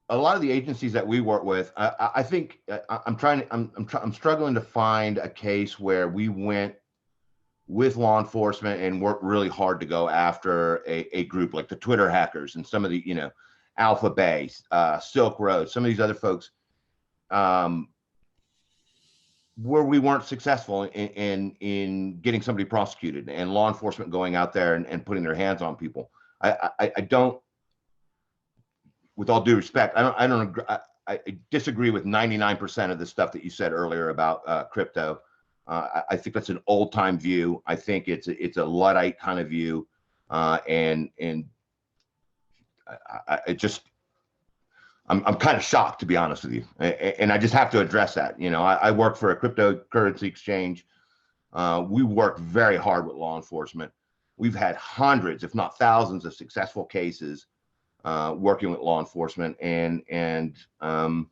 a lot of the agencies that we work with, I think I'm struggling to find a case where we went with law enforcement and worked really hard to go after a group like the Twitter hackers and some of the, Alpha Bay, Silk Road, some of these other folks, where we weren't successful in getting somebody prosecuted and law enforcement going out there and putting their hands on people. I don't, with all due respect, I disagree with 99% of the stuff that you said earlier about crypto. I think that's an old time view. I think it's a Luddite kind of view, and I'm kind of shocked, to be honest with you, and I just have to address that. I work for a cryptocurrency exchange. We work very hard with law enforcement. We've had hundreds, if not thousands, of successful cases working with law enforcement, and I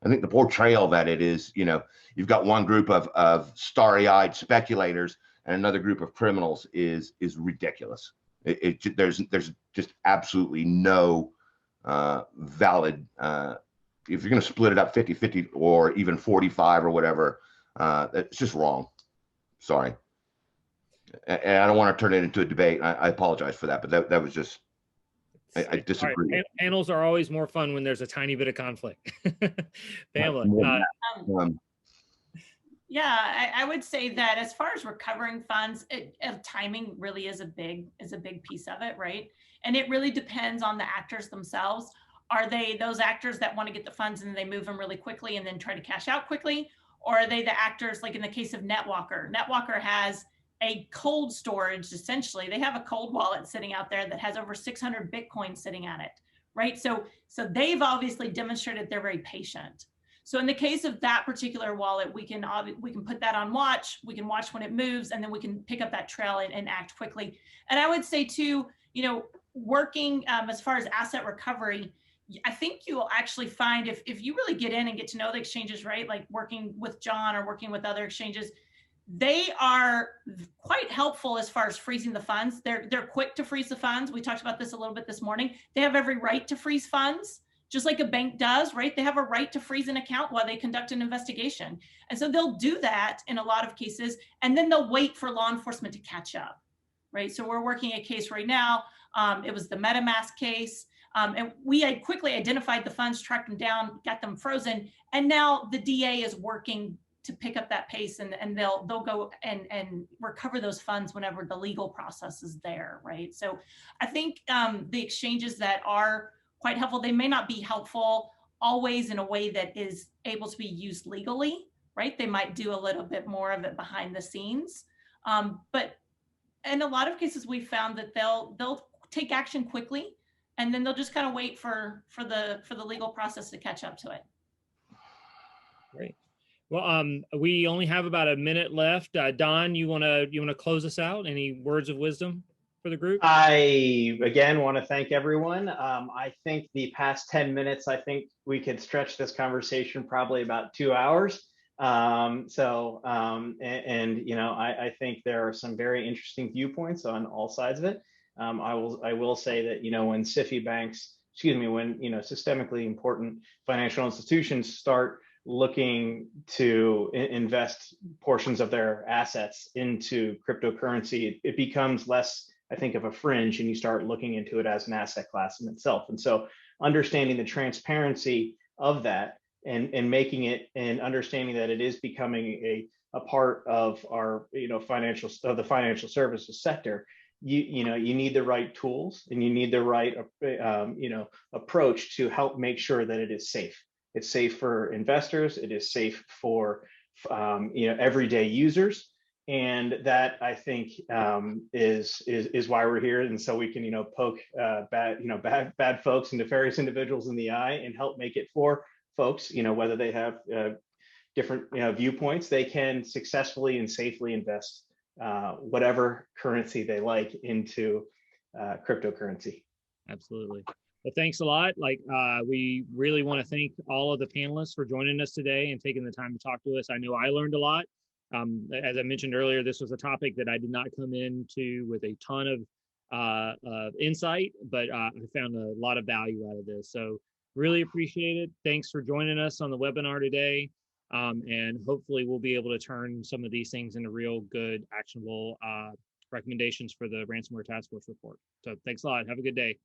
think the portrayal that it is, you've got one group of starry-eyed speculators and another group of criminals is ridiculous. There's just absolutely no valid, if you're going to split it up 50-50 or even 45 or whatever, it's just wrong. Sorry. And I don't want to turn it into a debate. I apologize for that, but that was just, I disagree. Right. Panels are always more fun when there's a tiny bit of conflict. Pamela. Yeah, I would say that as far as recovering funds, timing really is a big piece of it, right? And it really depends on the actors themselves. Are they those actors that want to get the funds and they move them really quickly and then try to cash out quickly? Or are they the actors, like in the case of NetWalker? NetWalker has a cold storage, essentially. They have a cold wallet sitting out there that has over 600 Bitcoin sitting at it, right? So they've obviously demonstrated they're very patient. So in the case of that particular wallet, we can put that on watch, we can watch when it moves, and then we can pick up that trail and act quickly. And I would say too, working as far as asset recovery, I think you will actually find if you really get in and get to know the exchanges, right? Like working with John or working with other exchanges, they are quite helpful as far as freezing the funds. They're quick to freeze the funds. We talked about this a little bit this morning. They have every right to freeze funds, just like a bank does, right? They have a right to freeze an account while they conduct an investigation. And so they'll do that in a lot of cases, and then they'll wait for law enforcement to catch up, right? So we're working a case right now. It was the MetaMask case. And we had quickly identified the funds, tracked them down, got them frozen. And now the DA is working to pick up that pace, and they'll go and recover those funds whenever the legal process is there, right? So I think the exchanges that are quite helpful, they may not be helpful always in a way that is able to be used legally, right? They might do a little bit more of it behind the scenes. But in a lot of cases, we found that they'll take action quickly, and then they'll just kind of wait for the legal process to catch up to it. Great. Well, we only have about a minute left. Don, you wanna close us out? Any words of wisdom for the group? I, again, want to thank everyone. I think the past 10 minutes, I think we could stretch this conversation probably about 2 hours. I think there are some very interesting viewpoints on all sides of it. I will say that, when SIFI banks, when, systemically important financial institutions start looking to invest portions of their assets into cryptocurrency, it becomes less, I think, of a fringe, and you start looking into it as an asset class in itself. And so understanding the transparency of that and making it, and understanding that it is becoming a part of our, the financial services sector, you need the right tools, and you need the right, approach to help make sure that it is safe. It's safe for investors. It is safe for, everyday users. And that, I think, is why we're here. And so we can, poke bad folks and nefarious individuals in the eye and help make it for folks, whether they have different viewpoints, they can successfully and safely invest whatever currency they like into cryptocurrency. Absolutely. Well, thanks a lot. We really want to thank all of the panelists for joining us today and taking the time to talk to us. I know I learned a lot. As I mentioned earlier, this was a topic that I did not come into with a ton of insight, but I found a lot of value out of this. So really appreciate it. Thanks for joining us on the webinar today. And hopefully we'll be able to turn some of these things into real good, actionable recommendations for the Ransomware Task Force report. So thanks a lot. Have a good day.